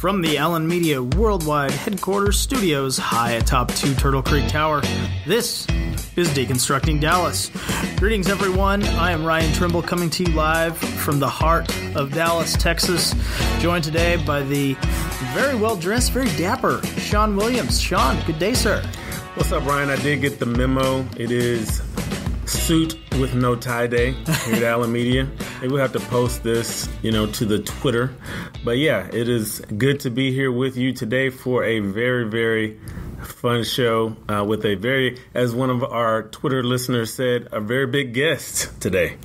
From the Allen Media Worldwide Headquarters Studios high atop 2 Turtle Creek Tower, this is Deconstructing Dallas. Greetings, everyone. I am Ryan Trimble coming to you live from the heart of Dallas, Texas, joined today by the very well-dressed, very dapper Shawn Williams. Shawn, good day, sir. What's up, Ryan? I did get the memo. It is suit with no tie day here at Allen Media. Maybe we'll have to post this, to the Twitter. But yeah, it is good to be here with you today for a very, very fun show with a very, as one of our Twitter listeners said, a very big guest today.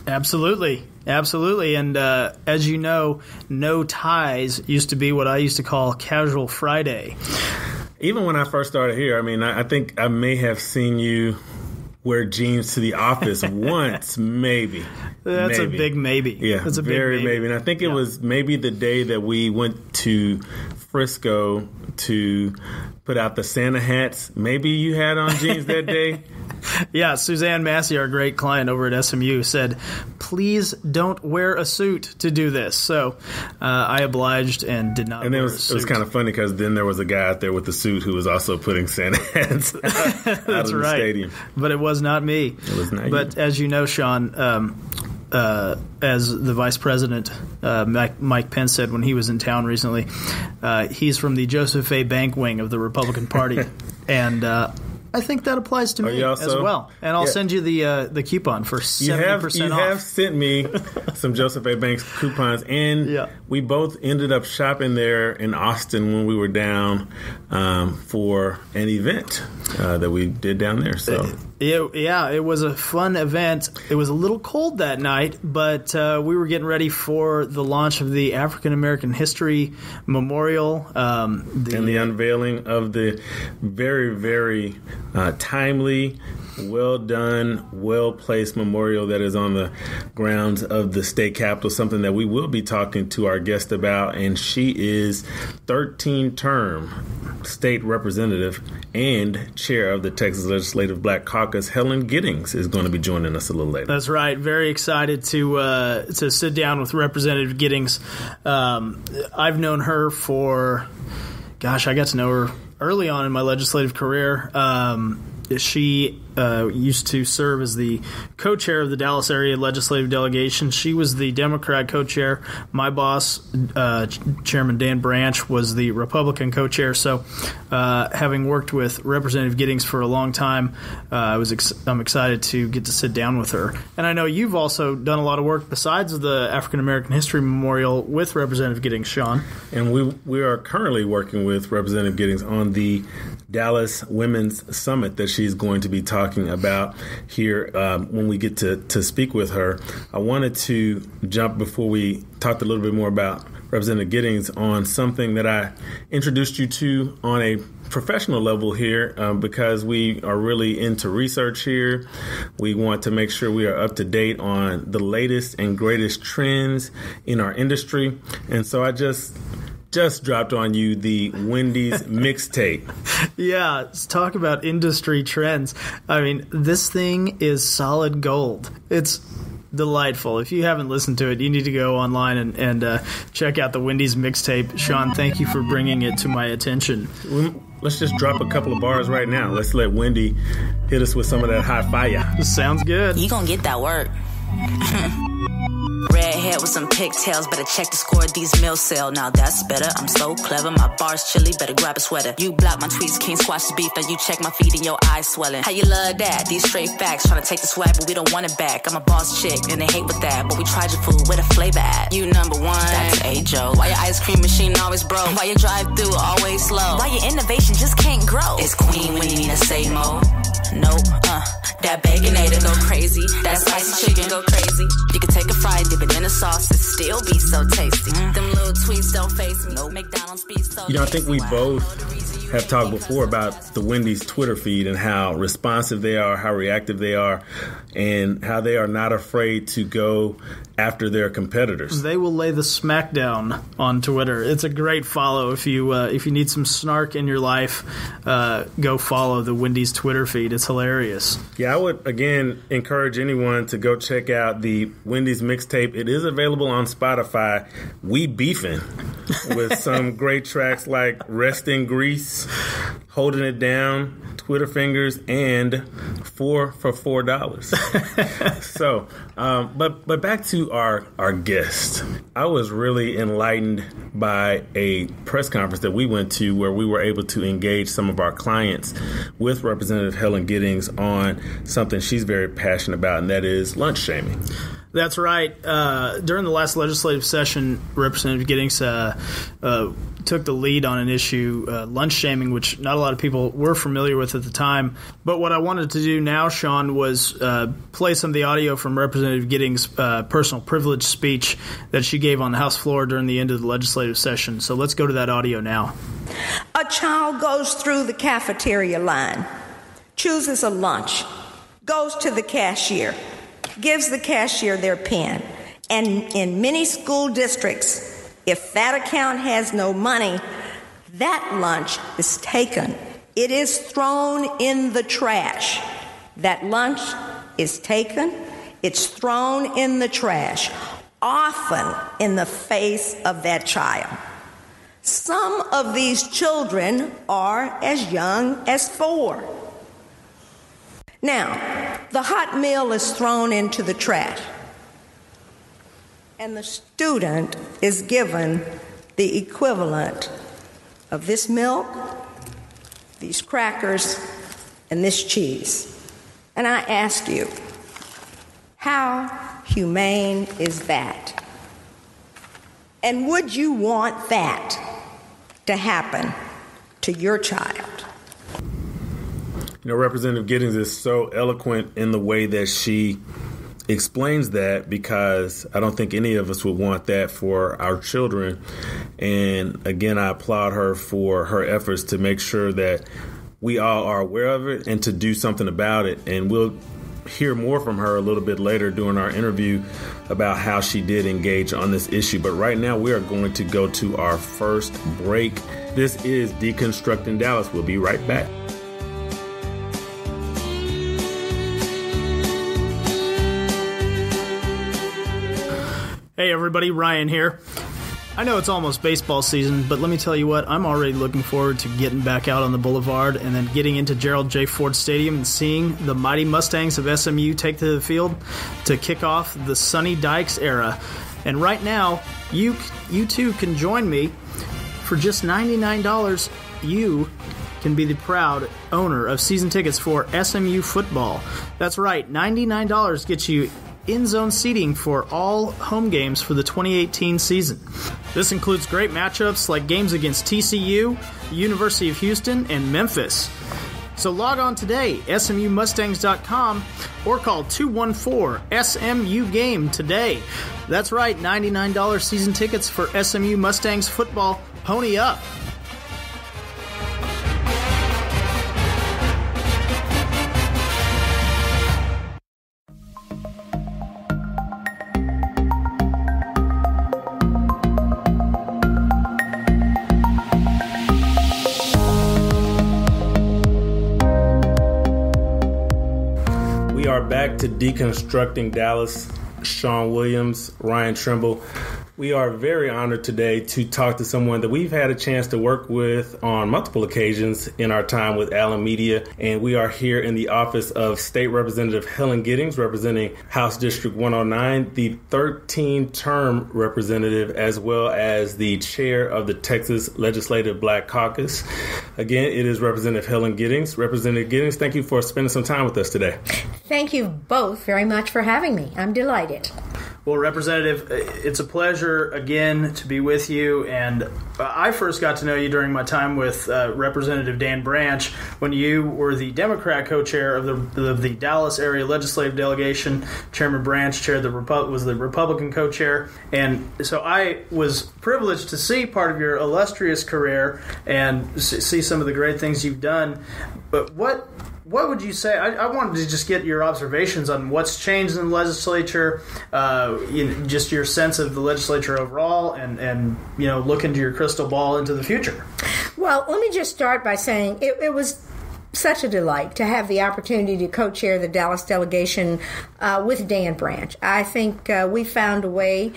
Absolutely. And as you know, no ties used to be what I used to call Casual Friday. Even when I first started here, I think I may have seen you wear jeans to the office once, maybe. That's a big maybe. Yeah, that's a very big maybe. And I think it was maybe the day that we went to Frisco to put out the Santa hats. Maybe you had on jeans that day. Yeah, Suzanne Massey, our great client over at SMU, said, please don't wear a suit to do this. So I obliged and did not wear a suit. It was kind of funny because then there was a guy out there with a suit who was also putting Santa hats out That's of the right. stadium. But it was not me. It was not But you. as you know, Shawn, as the vice president, Mike Pence said when he was in town recently, he's from the Joseph A. Bank wing of the Republican Party. And I think that applies to me as well. And I'll send you the coupon for 70% off. You have sent me some Joseph A. Banks coupons, and we both ended up shopping there in Austin when we were down for an event that we did down there. So. It was a fun event. It was a little cold that night, but we were getting ready for the launch of the African American History Memorial. And the unveiling of the very, very timely, well-done, well-placed memorial that is on the grounds of the state capitol, something that we will be talking to our guest about, and she is 13-term state representative and chair of the Texas Legislative Black Caucus. Helen Giddings is going to be joining us a little later. That's right. Very excited to sit down with Representative Giddings. I've known her for, I got to know her early on in my legislative career. She used to serve as the co-chair of the Dallas area legislative delegation. She was the Democrat co-chair. My boss, Chairman Dan Branch, was the Republican co-chair. So having worked with Representative Giddings for a long time, I'm excited to get to sit down with her. And I know you've also done a lot of work besides the African American History Memorial with Representative Giddings, Shawn. And we are currently working with Representative Giddings on the Dallas Women's Summit that she's going to be talking about here when we get to speak with her. I wanted to jump before we talked a little bit more about Representative Giddings on something that I introduced you to on a professional level here because we are really into research here. We want to make sure we are up to date on the latest and greatest trends in our industry. And so I just dropped on you the Wendy's mixtape. Yeah, let's talk about industry trends. This thing is solid gold. It's delightful. If you haven't listened to it, you need to go online and check out the Wendy's mixtape. Shawn, thank you for bringing it to my attention. Let's just drop a couple of bars right now. Let's let Wendy hit us with some of that hot fire. Sounds good. You gonna get that work. Red hair with some pigtails, better check the score of these meals sell. Now that's better, I'm so clever, my bar's chilly, better grab a sweater. You block my tweets, can't squash the beef, and you check my feet and your eyes swelling. How you love that? These straight facts, trying to take the swag, but we don't want it back. I'm a boss chick, and they hate with that, but we tried your food, where the flavor at? You number one, that's A-Joe. Why your ice cream machine always broke? Why your drive-thru always slow? Why your innovation just can't grow? It's Queen when you need to say mo. Nope, that Baconator go crazy, that spicy chicken go crazy. You can take a fry, dip it in a sauce, it still be so tasty. Them little tweets don't face me. No McDonald's be so I think we both have talked before about the Wendy's Twitter feed and how responsive they are, how reactive they are, and how they are not afraid to go after their competitors. They will lay the smackdown on Twitter. It's a great follow. If you need some snark in your life, go follow the Wendy's Twitter feed. It's hilarious. Yeah, I would, again, encourage anyone to go check out the Wendy's mixtape. It is available on Spotify. We Beefin'. with some great tracks like Rest in Grease, Holding It Down, Twitter Fingers, and 4 for $4. So, but back to our guest. I was really enlightened by a press conference that we went to where we were able to engage some of our clients with Representative Helen Giddings on something she's very passionate about, and that is lunch shaming. That's right. During the last legislative session, Representative Giddings took the lead on an issue, lunch shaming, which not a lot of people were familiar with at the time. But what I wanted to do now, Shawn, was play some of the audio from Representative Giddings' personal privilege speech that she gave on the House floor during the end of the legislative session. So let's go to that audio now. A child goes through the cafeteria line, chooses a lunch, goes to the cashier, gives the cashier their pen. And in many school districts, if that account has no money, that lunch is taken. It is thrown in the trash. That lunch is taken, it's thrown in the trash, often in the face of that child. Some of these children are as young as 4. Now, the hot meal is thrown into the trash, and the student is given the equivalent of this milk, these crackers, and this cheese. And I ask you, how humane is that? And would you want that to happen to your child? You know, Representative Giddings is so eloquent in the way that she explains that, because I don't think any of us would want that for our children. And again, I applaud her for her efforts to make sure that we all are aware of it and to do something about it. And we'll hear more from her a little bit later during our interview about how she did engage on this issue. But right now, we are going to go to our first break. This is Deconstructing Dallas. We'll be right back. Hey everybody, Ryan here. I know it's almost baseball season, but let me tell you what, I'm already looking forward to getting back out on the boulevard and then getting into Gerald J. Ford Stadium and seeing the mighty Mustangs of SMU take to the field to kick off the Sonny Dykes era. And right now, you too can join me. For just $99, you can be the proud owner of season tickets for SMU Football. That's right, $99 gets you in-zone seating for all home games for the 2018 season. This includes great matchups like games against TCU, the University of Houston, and Memphis. So log on today, smumustangs.com, or call 214-SMU-GAME today. That's right, $99 season tickets for SMU Mustangs football. Pony up! Back to Deconstructing Dallas. Shawn Williams, Ryan Trimble. We are very honored today to talk to someone that we've had a chance to work with on multiple occasions in our time with Allen Media. And we are here in the office of State Representative Helen Giddings, representing House District 109, the 13th-term representative, as well as the chair of the Texas Legislative Black Caucus. Again, it is Representative Helen Giddings. Representative Giddings, thank you for spending some time with us today. Thank you both very much for having me. I'm delighted. Well, Representative, it's a pleasure again to be with you, and I first got to know you during my time with Representative Dan Branch when you were the Democrat co-chair of the Dallas area legislative delegation. Chairman Branch was the Republican co-chair, and so I was privileged to see part of your illustrious career and see some of the great things you've done. But what would you say? I wanted to just get your observations on what's changed in the legislature, just your sense of the legislature overall, and look into your crystal ball into the future. Well, let me just start by saying it was such a delight to have the opportunity to co-chair the Dallas delegation with Dan Branch. I think we found a way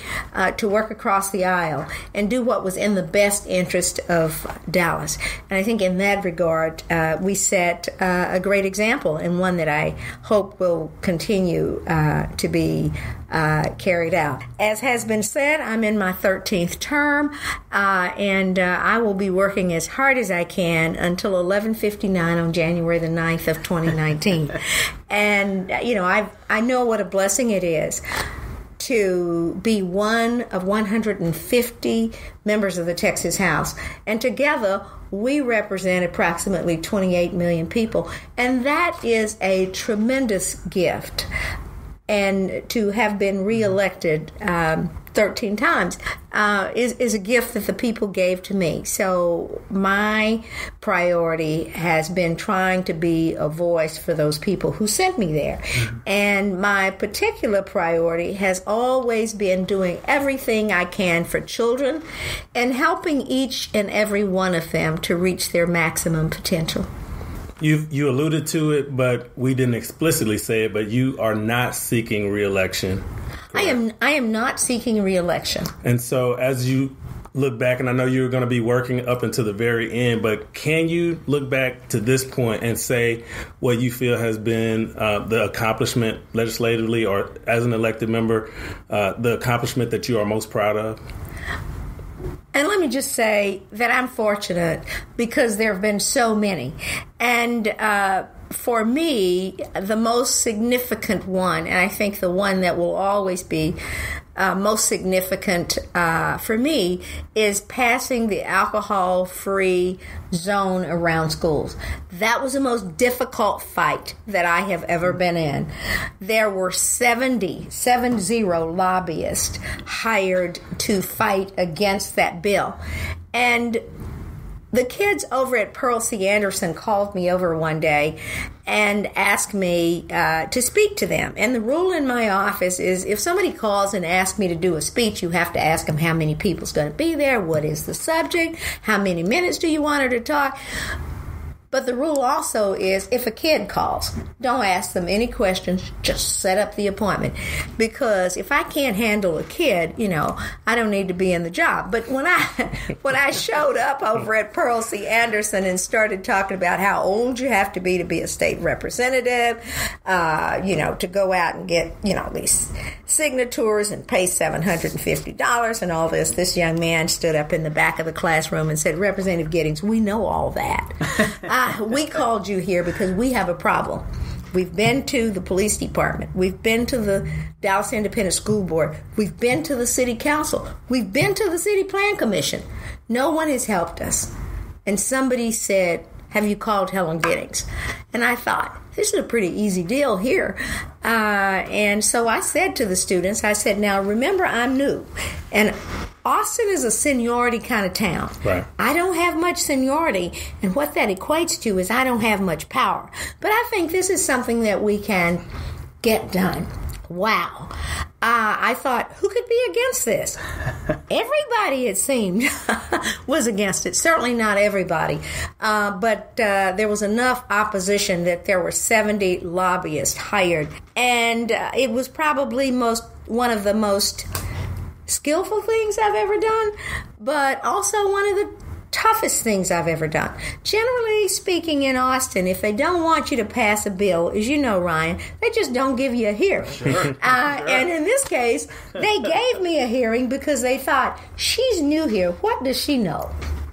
to work across the aisle and do what was in the best interest of Dallas. And I think in that regard, we set a great example, and one that I hope will continue to be carried out. As has been said, I'm in my 13th term, and I will be working as hard as I can until 11:59 on January the 9th of 2019. And, I know what a blessing it is to be one of 150 members of the Texas House. And together, we represent approximately 28 million people. And that is a tremendous gift. And to have been reelected 13 times is a gift that the people gave to me. So my priority has been trying to be a voice for those people who sent me there. And my particular priority has always been doing everything I can for children and helping each and every one of them to reach their maximum potential. You alluded to it, but we didn't explicitly say it, but you are not seeking re-election. Correct? I am not seeking re-election. And so as you look back, and I know you're going to be working up until the very end, but can you look back to this point and say what you feel has been the accomplishment legislatively or as an elected member, the accomplishment that you are most proud of? And let me just say that I'm fortunate because there have been so many. And for me, the most significant one, and I think the one that will always be most significant for me, is passing the alcohol-free zone around schools. That was the most difficult fight that I have ever been in. There were 70 lobbyists hired to fight against that bill. And the kids over at Pearl C. Anderson called me over one day and asked me to speak to them. And the rule in my office is if somebody calls and asks me to do a speech, you have to ask them how many people's going to be there, what is the subject, how many minutes do you want her to talk. But the rule also is if a kid calls, don't ask them any questions, just set up the appointment. Because if I can't handle a kid, I don't need to be in the job. But when I showed up over at Pearl C. Anderson and started talking about how old you have to be a state representative, to go out and get, these signatures and pay $750 and all this young man stood up in the back of the classroom and said, Representative Giddings, we know all that. We called you here because we have a problem. We've been to the police department. We've been to the Dallas Independent School Board. We've been to the city council. We've been to the city plan commission. No one has helped us. And somebody said, have you called Helen Giddings? And I thought, this is a pretty easy deal here. And so I said to the students, now remember, I'm new. And Austin is a seniority kind of town. Right. I don't have much seniority, and what that equates to is I don't have much power. But I think this is something that we can get done. Wow. I thought, who could be against this? Everybody, it seemed, was against it. Certainly not everybody. But there was enough opposition that there were 70 lobbyists hired. And it was probably one of the most skillful things I've ever done, but also one of the toughest things I've ever done. Generally speaking, in Austin, if they don't want you to pass a bill, as you know, Ryan, they just don't give you a hearing. Sure. And in this case, they gave me a hearing because they thought, she's new here. What does she know?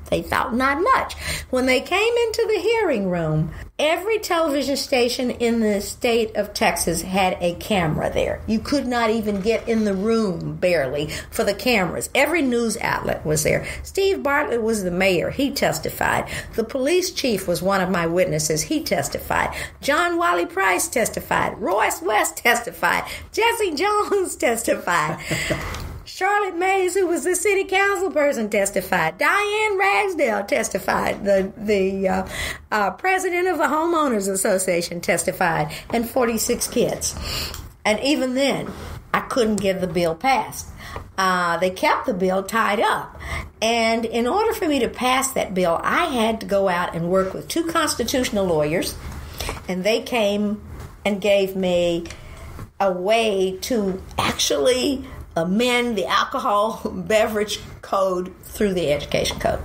They thought not much. When they came into the hearing room, every television station in the state of Texas had a camera there. You could not even get in the room, barely, for the cameras. Every news outlet was there. Steve Bartlett was the mayor. He testified. The police chief was one of my witnesses. He testified. John Wiley Price testified. Royce West testified. Jesse Jones testified. Charlotte Mays, who was the city council person, testified. Diane Ragsdale testified. The president of the Homeowners Association testified. And 46 kids. And even then, I couldn't get the bill passed. They kept the bill tied up. And in order for me to pass that bill, I had to go out and work with 2 constitutional lawyers, and they came and gave me a way to actually amend the alcohol beverage code through the education code.